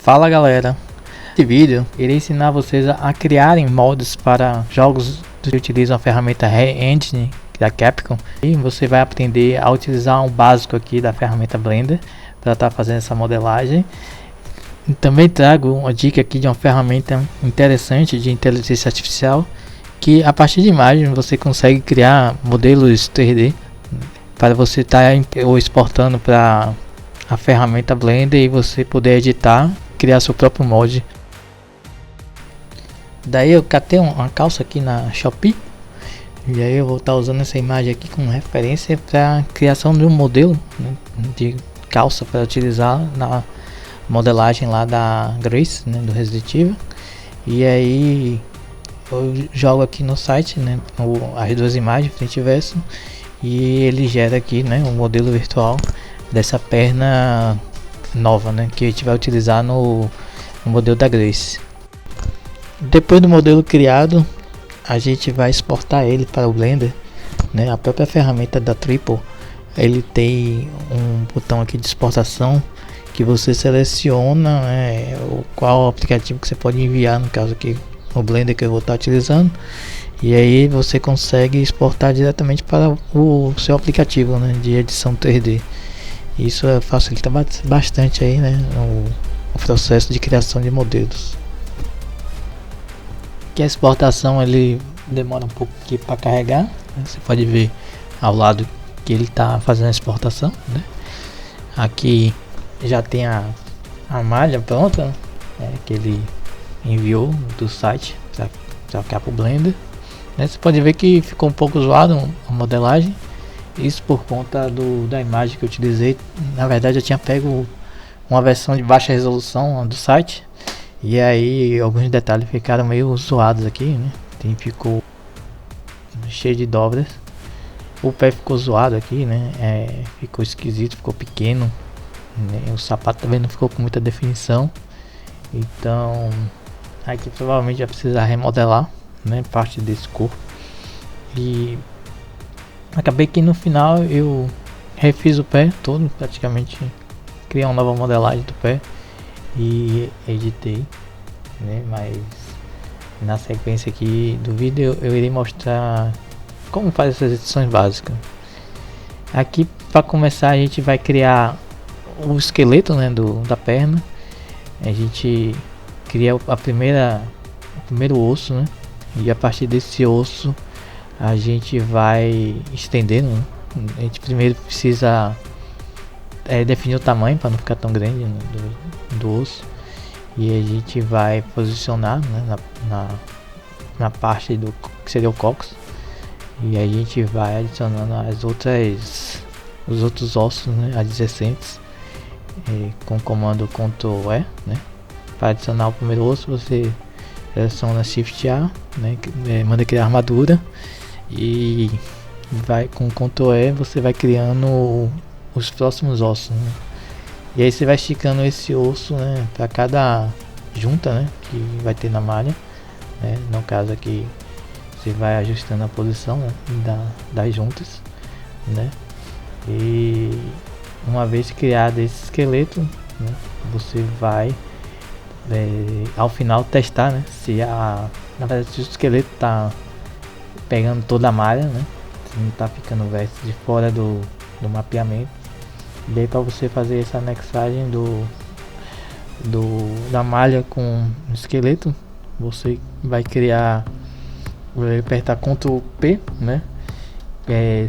Fala galera, nesse vídeo irei ensinar vocês a criarem moldes para jogos que utilizam a ferramenta Re-Engine da Capcom, e você vai aprender a utilizar um básico aqui da ferramenta Blender para estar fazendo essa modelagem. E também trago uma dica aqui de uma ferramenta interessante de inteligência artificial, que a partir de imagem você consegue criar modelos 3D para você estar exportando para a ferramenta Blender e você poder editar, criar seu próprio molde. Daí eu catei uma calça aqui na Shopee, e aí eu vou estar usando essa imagem aqui como referência para criação de um modelo, né, de calça para utilizar na modelagem lá da Grace, né, do Resident Evil. E aí eu jogo aqui no site, né, as duas imagens frente e verso, e ele gera aqui, né, um modelo virtual dessa perna nova, né, que a gente vai utilizar no modelo da Grace. Depois do modelo criado, a gente vai exportar ele para o Blender, né? A própria ferramenta da Triple, ele tem um botão aqui de exportação que você seleciona, né, qual aplicativo que você pode enviar, no caso aqui o Blender que eu vou estar utilizando, e aí você consegue exportar diretamente para o seu aplicativo, né, de edição 3D. Isso facilita bastante aí, né, o processo de criação de modelos. Que a exportação ele demora um pouco aqui para carregar, né? Você pode ver ao lado que ele está fazendo a exportação, né? Aqui já tem a malha pronta, né, que ele enviou do site para cá para o Blender, né? Você pode ver que ficou um pouco zoado a modelagem, isso por conta da imagem que eu utilizei. Na verdade eu tinha pego uma versão de baixa resolução do site, e aí alguns detalhes ficaram meio zoados aqui, né? Ficou cheio de dobras. O pé ficou zoado aqui, né? Ficou esquisito, ficou pequeno, né? O sapato também não ficou com muita definição. Então aqui provavelmente vai precisar remodelar, né, parte desse corpo. E acabei que no final eu refiz o pé todo, praticamente criei uma nova modelagem do pé e editei, né? Mas na sequência aqui do vídeo eu irei mostrar como faz essas edições básicas. Aqui para começar a gente vai criar o esqueleto, né, da perna. A gente cria o primeiro osso, né, e a partir desse osso a gente vai estendendo, né? A gente primeiro precisa definir o tamanho para não ficar tão grande, né, do osso, e a gente vai posicionar, né, na parte do que seria o cóccix, e aí a gente vai adicionando os outros ossos, né, adjacentes, com o comando Ctrl E, né. Para adicionar o primeiro osso você seleciona Shift A, né, manda criar armadura, e vai com Ctrl E você vai criando os próximos ossos, né? E aí você vai esticando esse osso, né, para cada junta, né, que vai ter na malha, né? No caso aqui você vai ajustando a posição, né, das juntas, né? E uma vez criado esse esqueleto, né, você vai ao final testar, né, na verdade se o esqueleto tá pegando toda a malha, né, se não tá ficando vértice de fora do mapeamento. Daí para você fazer essa anexagem da malha com o esqueleto, você vai apertar Ctrl P, né,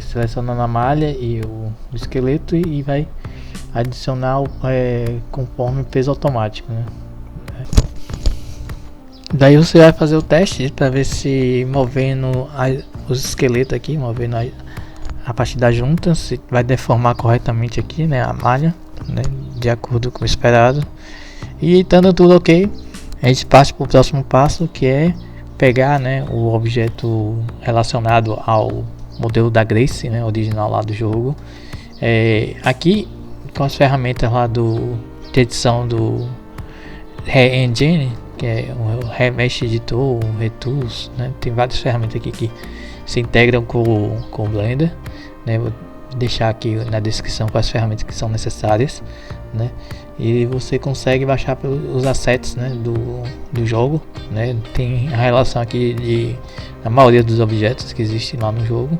selecionando a malha e o esqueleto, e vai adicionar conforme peso automático, né. Daí você vai fazer o teste para ver se movendo os esqueletos aqui, movendo a parte da junta, se vai deformar corretamente aqui, né, a malha, né, de acordo com o esperado. E estando tudo ok, a gente parte para o próximo passo, que é pegar, né, o objeto relacionado ao modelo da Grace, né, original lá do jogo. Aqui com as ferramentas lá de edição do Re-Engine, que é o Remesh Editor, o Retools, né, tem várias ferramentas aqui que se integram com o Blender, né. Vou deixar aqui na descrição quais ferramentas que são necessárias, né. e você consegue baixar os assets, né, do jogo, né? Tem a relação aqui da maioria dos objetos que existem lá no jogo,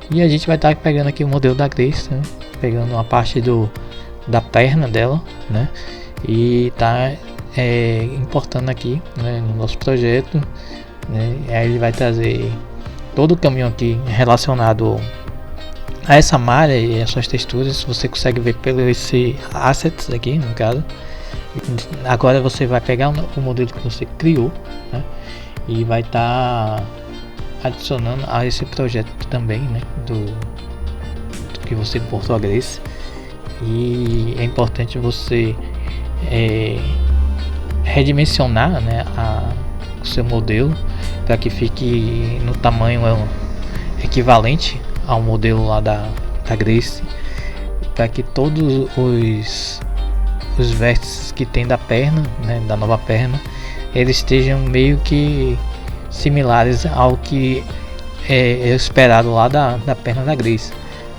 e a gente vai estar pegando aqui o modelo da Grace, né? Pegando uma parte da perna dela, né? E tá importando aqui, né, no nosso projeto, né? Aí ele vai trazer todo o caminho aqui relacionado a essa malha e as suas texturas. Você consegue ver pelo esse assets aqui, no caso. Agora você vai pegar o modelo que você criou, né, e vai estar adicionando a esse projeto também, né, do que você importou a Grace. E é importante você redimensionar, né, o seu modelo para que fique no tamanho equivalente ao modelo lá da Grace, para que todos os vértices que tem da perna, né, da nova perna, eles estejam meio que similares ao que é esperado lá da perna da Grace.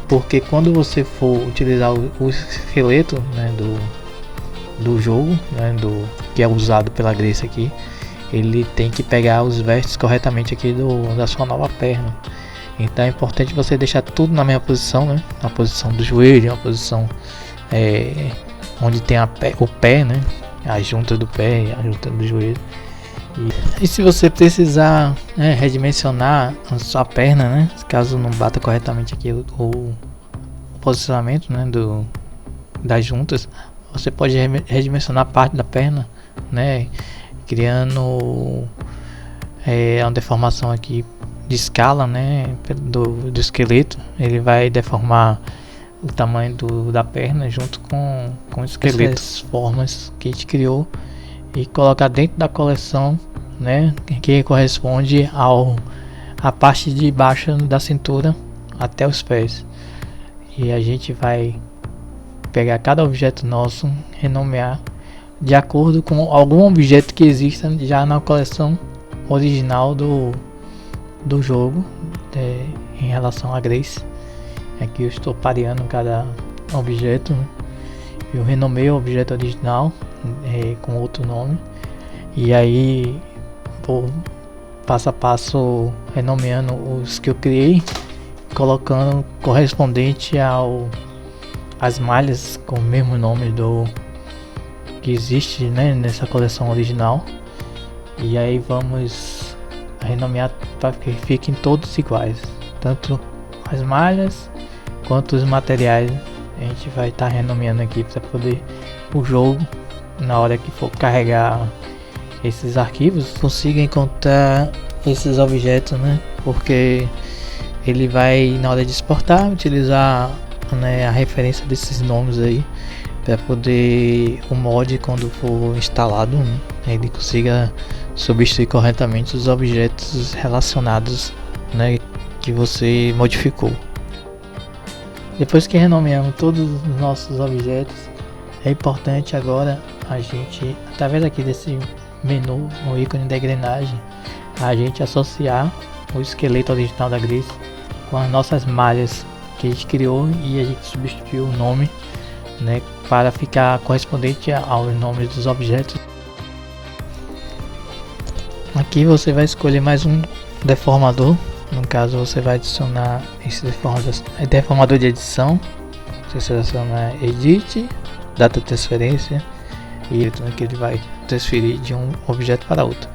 Porque quando você for utilizar o esqueleto, né, do jogo, né, que é usado pela Grace aqui, ele tem que pegar os vértices corretamente aqui da sua nova perna. Então é importante você deixar tudo na mesma posição, né? Na posição do joelho, na posição onde tem o pé, né? A junta do pé e a junta do joelho. E se você precisar redimensionar a sua perna, né? Caso não bata corretamente aqui o posicionamento, né, das juntas, você pode redimensionar parte da perna, né? Criando uma deformação aqui de escala, né, do esqueleto. Ele vai deformar o tamanho da perna junto com o esqueleto, essas formas que a gente criou, e colocar dentro da coleção, né, que corresponde a parte de baixo da cintura até os pés. E a gente vai pegar cada objeto nosso, renomear de acordo com algum objeto que exista já na coleção original do jogo, em relação a Grace. Aqui eu estou pareando cada objeto, né? Eu renomeio o objeto original com outro nome, e aí vou passo a passo renomeando os que eu criei, colocando correspondente às malhas com o mesmo nome que existe, né, nessa coleção original. E aí vamos renomear para que fiquem todos iguais, tanto as malhas quanto os materiais. A gente vai estar renomeando aqui para poder o jogo, na hora que for carregar esses arquivos, consiga encontrar esses objetos, né? Porque ele vai, na hora de exportar, utilizar, né, a referência desses nomes aí, para poder o mod, quando for instalado, né, ele consiga substituir corretamente os objetos relacionados, né, que você modificou. Depois que renomeamos todos os nossos objetos, é importante agora a gente, através aqui desse menu, no ícone da engrenagem, a gente associar o esqueleto original da Grace com as nossas malhas que a gente criou, e a gente substituiu o nome, né, para ficar correspondente aos nomes dos objetos. Aqui você vai escolher mais um deformador. No caso, você vai adicionar esse deformador de edição. Você seleciona Edit, Data Transferência, e que ele vai transferir de um objeto para outro.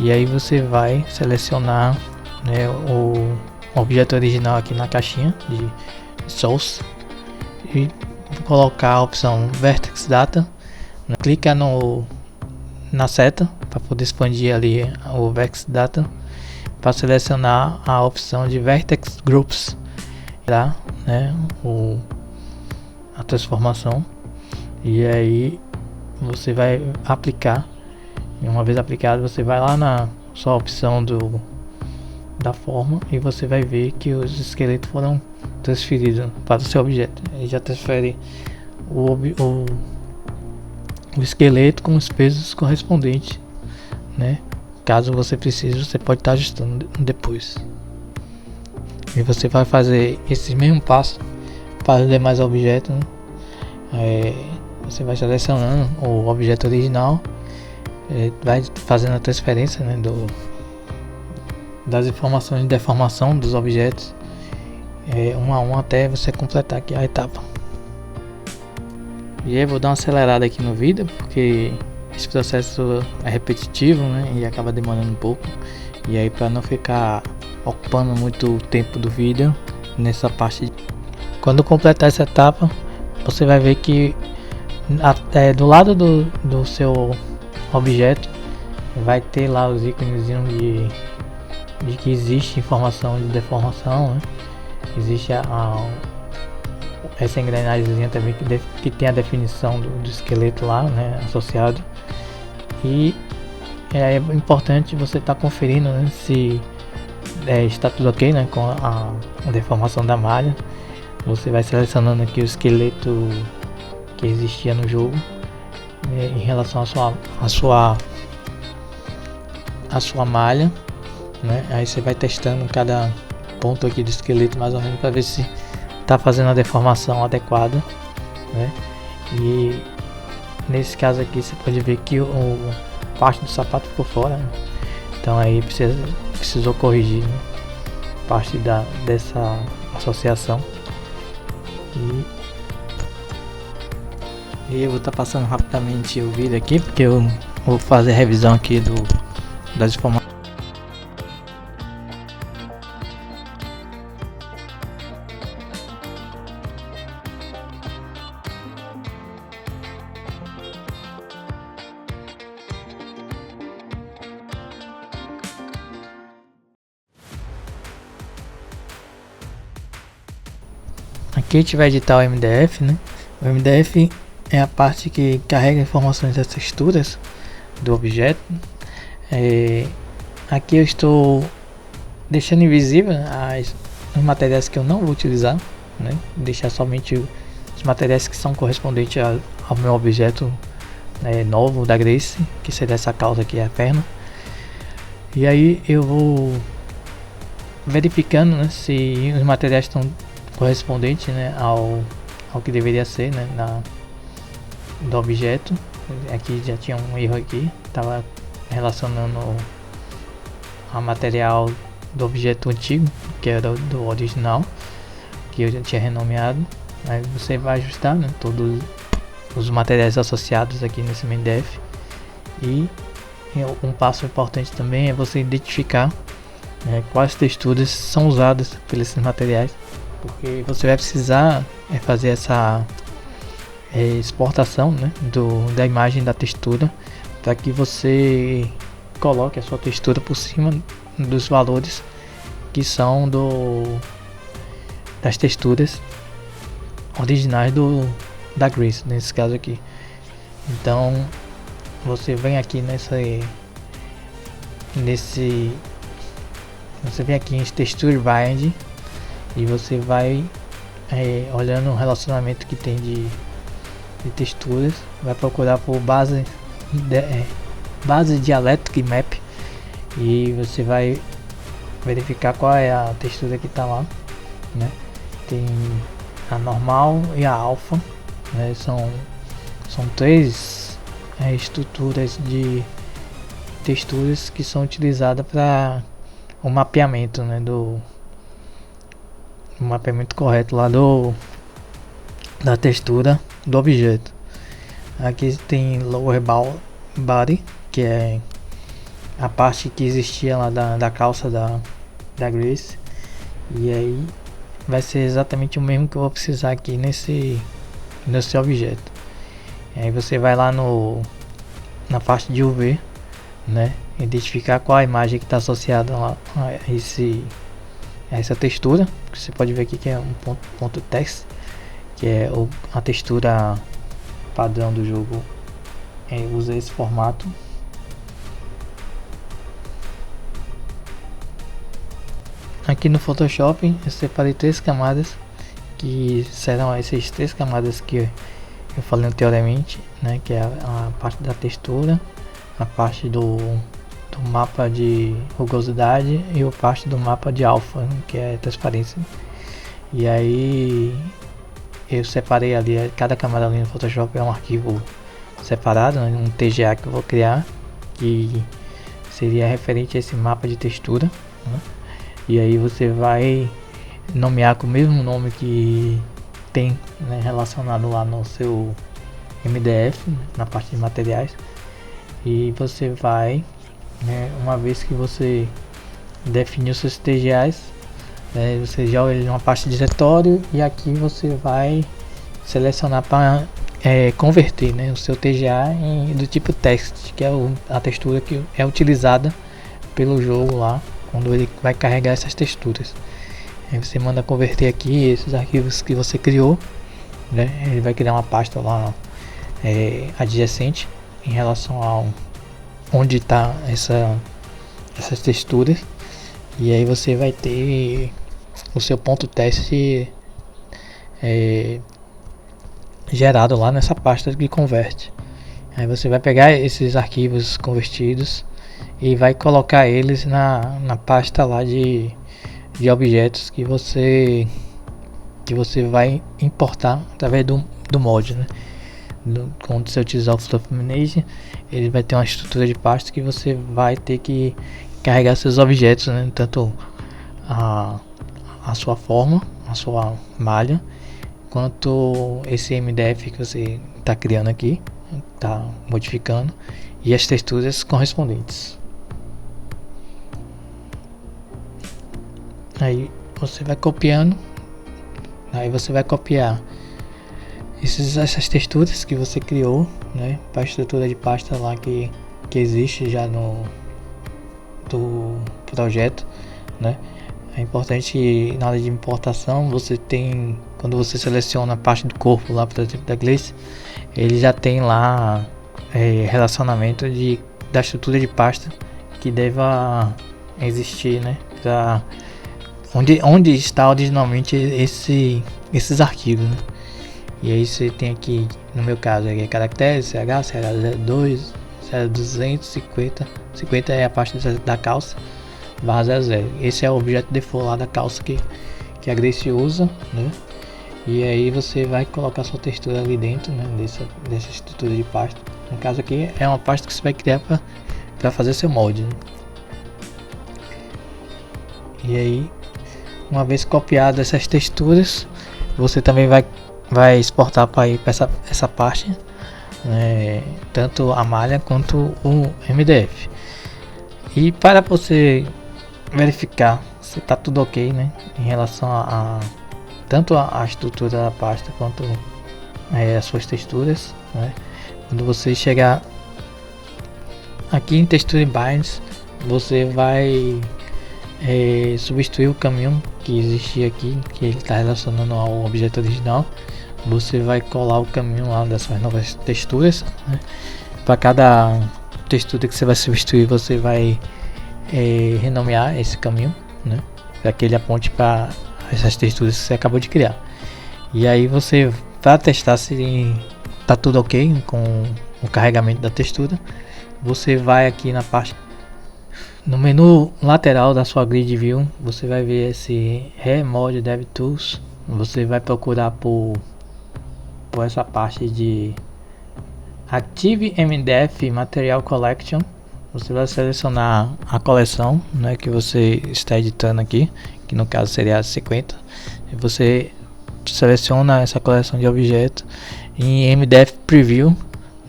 E aí você vai selecionar, né, o objeto original aqui na caixinha de Source e colocar a opção Vertex Data, né? Clica na seta para poder expandir ali o Vertex Data, para selecionar a opção de Vertex Groups, tá, né, a transformação. E aí você vai aplicar, e uma vez aplicado você vai lá na sua opção da forma, e você vai ver que os esqueletos foram transferidos para o seu objeto. Ele já transfere o esqueleto com os pesos correspondentes, né? Caso você precise, você pode estar ajustando depois. E você vai fazer esse mesmo passo para os demais objetos, né? Você vai selecionando o objeto original, vai fazendo a transferência, né, das informações de deformação dos objetos, um a um, até você completar aqui a etapa. E aí eu vou dar uma acelerada aqui no vídeo, porque esse processo é repetitivo, né, e acaba demorando um pouco. E aí, para não ficar ocupando muito o tempo do vídeo nessa parte, quando completar essa etapa, você vai ver que do lado do seu objeto vai ter lá os ícones de que existe informação de deformação, né? Existe essa engrenagemzinha também que tem a definição do esqueleto lá, né, associado. E é importante você estar conferindo, né, se está tudo ok, né, com a deformação da malha. Você vai selecionando aqui o esqueleto que existia no jogo, em relação à sua malha, né? Aí você vai testando cada ponto aqui do esqueleto mais ou menos para ver se está fazendo a deformação adequada, né? E nesse caso aqui você pode ver que parte do sapato ficou fora, né? Então aí precisou corrigir, né, parte dessa associação. E eu vou estar passando rapidamente o vídeo aqui, porque eu vou fazer a revisão aqui das informações. Aqui a gente vai editar o MDF, né? O MDF é a parte que carrega informações das texturas do objeto. Aqui eu estou deixando invisível os materiais que eu não vou utilizar, né? Deixar somente os materiais que são correspondentes ao meu objeto novo da Grace, que seria essa causa aqui, a perna. E aí eu vou verificando, né, se os materiais estão correspondentes, né, ao que deveria ser, né, do objeto. Aqui já tinha um erro aqui, estava relacionando a material do objeto antigo, que era do original, que eu já tinha renomeado. Aí você vai ajustar, né, todos os materiais associados aqui nesse MDF. E um passo importante também é você identificar quais texturas são usadas por esses materiais, porque você vai precisar fazer essa exportação, né, da imagem da textura, para que você coloque a sua textura por cima dos valores que são das texturas originais da Grace, nesse caso aqui. Então você vem aqui você vem aqui em Texture Bind e você vai olhando o relacionamento que tem de texturas, vai procurar por base Dielectric Map e você vai verificar qual é a textura que está lá, né? Tem a normal e a alfa, né? São três estruturas de texturas que são utilizadas para o mapeamento, né, o mapeamento correto lá da textura do objeto. Aqui tem Lower Body, que é a parte que existia lá da calça da Grace, e aí vai ser exatamente o mesmo que eu vou precisar aqui nesse objeto. E aí você vai lá na parte de UV, né, identificar qual a imagem que está associada a essa textura. Você pode ver aqui que é um ponto text, que é a textura padrão do jogo, usa esse formato. Aqui no Photoshop eu separei 3 camadas, que serão essas 3 camadas que eu falei anteriormente, né, que é a parte da textura, a parte do mapa de rugosidade e a parte do mapa de alfa, né, que é transparência. E aí eu separei ali, cada camada ali no Photoshop é um arquivo separado, né, um TGA que eu vou criar, que seria referente a esse mapa de textura, né? E aí você vai nomear com o mesmo nome que tem, né, relacionado lá no seu MDF, né, na parte de materiais. E você vai, né, uma vez que você definiu seus TGAs, você joga ele numa pasta de diretório e aqui você vai selecionar para converter, né, o seu TGA do tipo text, que é a textura que é utilizada pelo jogo lá quando ele vai carregar essas texturas. Aí você manda converter aqui esses arquivos que você criou, né? Ele vai criar uma pasta lá adjacente em relação ao onde está essas texturas, e aí você vai ter o seu ponto teste gerado lá nessa pasta que converte. Aí você vai pegar esses arquivos convertidos e vai colocar eles na pasta lá de objetos que você vai importar através do mod, né? Quando você utilizar o Fluff Manager, ele vai ter uma estrutura de pasta que você vai ter que carregar seus objetos, né? Tanto a sua forma, a sua malha, quanto esse MDF que você está criando aqui, está modificando, e as texturas correspondentes. Aí você vai copiando, aí você vai copiar essas texturas que você criou, né, para a estrutura de pasta lá que existe já do projeto, né. É importante na hora de importação, você tem, quando você seleciona a parte do corpo lá, por exemplo, da Glace, ele já tem lá relacionamento da estrutura de pasta que deva existir, né, para onde está originalmente esses arquivos, né? E aí você tem aqui, no meu caso, aqui caracteres, CH, CH02, CH250, 50 é a parte da calça, barra 00. Esse é o objeto default lá da calça que a Grace usa, né? E aí você vai colocar sua textura ali dentro, né, dessa estrutura de pasta. No caso aqui é uma pasta que você vai criar para fazer seu molde, né? E aí, uma vez copiado essas texturas, você também vai exportar para essa parte, né, tanto a malha quanto o MDF. E para você verificar se está tudo ok, né, em relação a tanto a estrutura da pasta quanto as suas texturas, né, quando você chegar aqui em Texture Binds, você vai substituir o caminho que existia aqui, que ele está relacionando ao objeto original. Você vai colar o caminho lá dessas novas texturas, né? Para cada textura que você vai substituir, você vai renomear esse caminho, né, para que ele aponte para essas texturas que você acabou de criar. E aí você vai testar se está tudo ok com o carregamento da textura. Você vai aqui na parte, no menu lateral da sua grid view, você vai ver esse Remode DevTools. Você vai procurar por essa parte de Active MDF Material Collection. Você vai selecionar a coleção, né, que você está editando aqui, que no caso seria a 50. E você seleciona essa coleção de objetos. Em MDF Preview,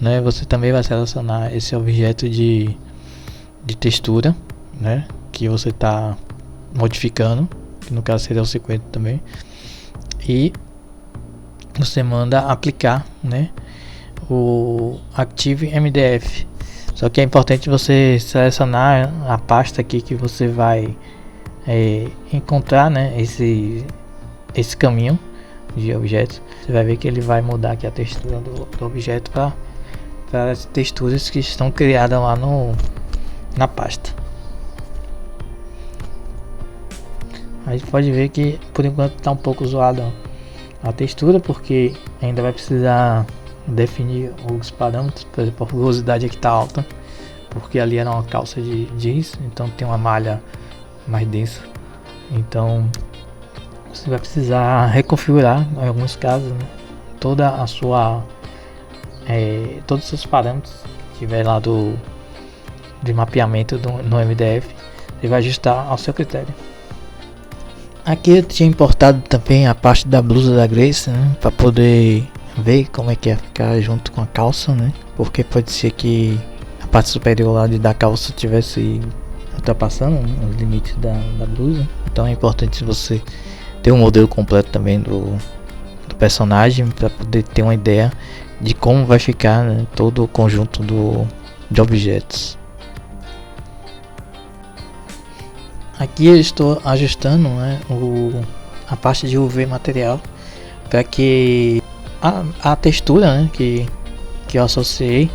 né, você também vai selecionar esse objeto de textura, né, que você está modificando, que no caso seria o 50 também, e você manda aplicar, né, o Active MDF. Só que é importante você selecionar a pasta aqui que você vai encontrar, né, esse caminho de objetos. Você vai ver que ele vai mudar aqui a textura do objeto para as texturas que estão criadas lá na pasta. A gente pode ver que por enquanto está um pouco zoado a textura, porque ainda vai precisar definir os parâmetros. Por exemplo, a rugosidade aqui está alta, porque ali era uma calça de jeans, então tem uma malha mais densa. Então você vai precisar reconfigurar, em alguns casos, né, toda a sua todos os seus parâmetros que tiver lá de mapeamento no MDF, você vai ajustar ao seu critério. Aqui eu tinha importado também a parte da blusa da Grace, né, para poder ver como é que ia ficar junto com a calça, né, porque pode ser que a parte superior lá da calça tivesse ultrapassando os limites da blusa. Então é importante você ter um modelo completo também do personagem para poder ter uma ideia de como vai ficar, né, todo o conjunto de objetos. Aqui eu estou ajustando, né, a parte de UV material para que a textura, né, que eu associei,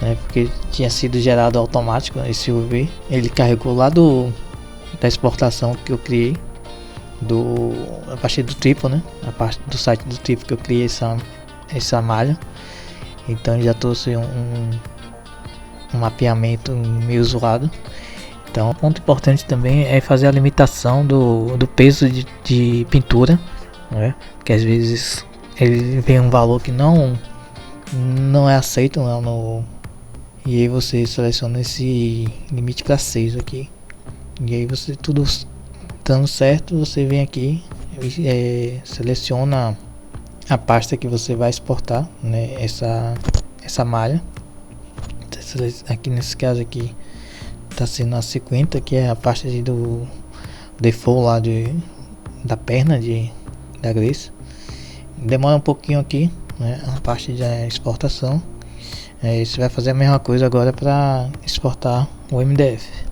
né, porque tinha sido gerado automático esse UV, ele carregou lá da exportação que eu criei a partir do tipo, né, a parte do site do tipo que eu criei essa malha. Então já trouxe um mapeamento meio zoado. Então, um ponto importante também é fazer a limitação do peso de pintura, né? Porque às vezes ele vem um valor que não é aceito, né? E aí você seleciona esse limite para 6 aqui. E aí você, tudo estando certo, você vem aqui e seleciona a pasta que você vai exportar, né? Essa malha. Aqui nesse caso aqui está sendo a 50, que é a pasta do default lá da perna da Grace. Demora um pouquinho aqui, né, a parte da exportação. Você vai fazer a mesma coisa agora para exportar o MDF.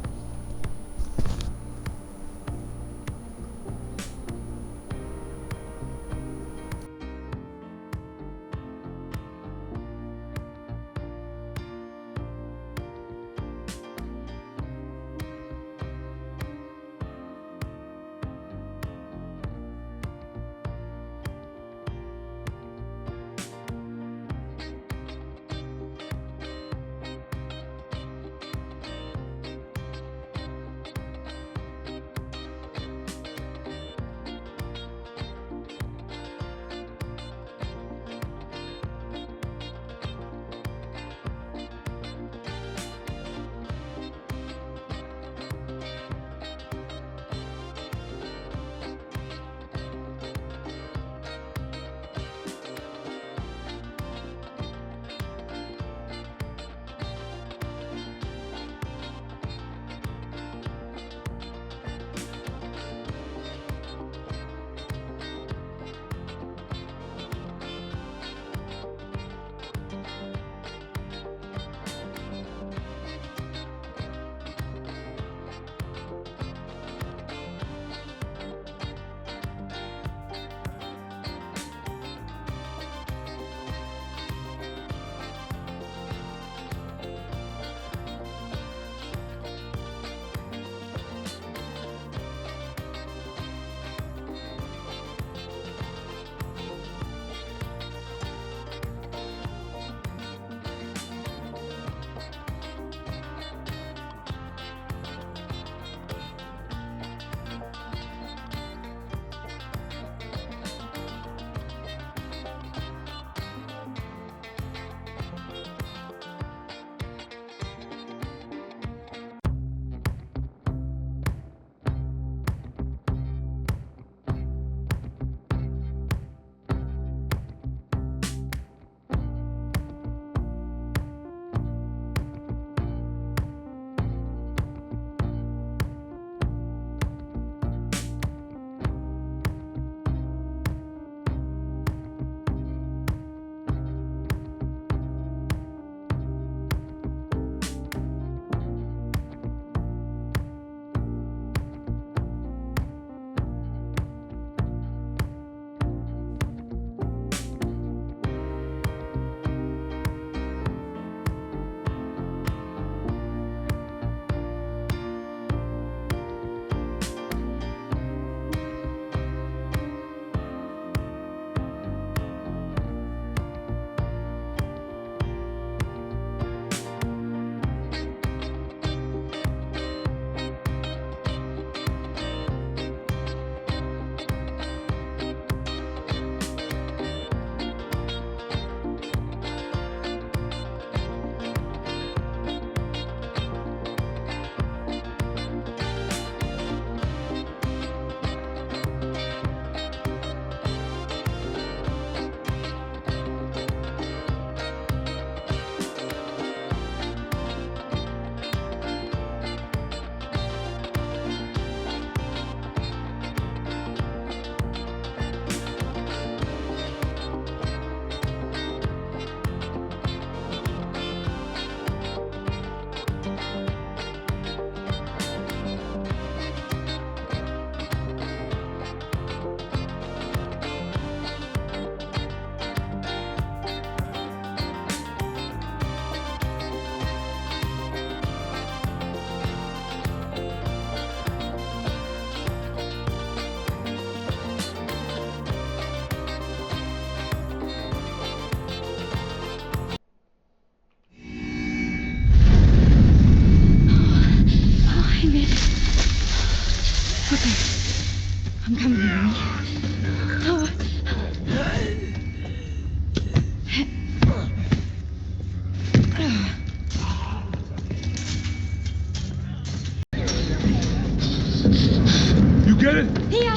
get it? Yeah.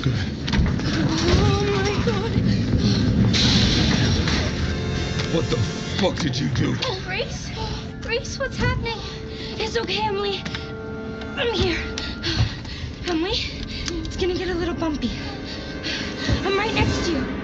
Good. Oh my God. What the fuck did you do? Grace? Grace, what's happening? It's okay, Emily. I'm here. Emily, it's gonna get a little bumpy. I'm right next to you.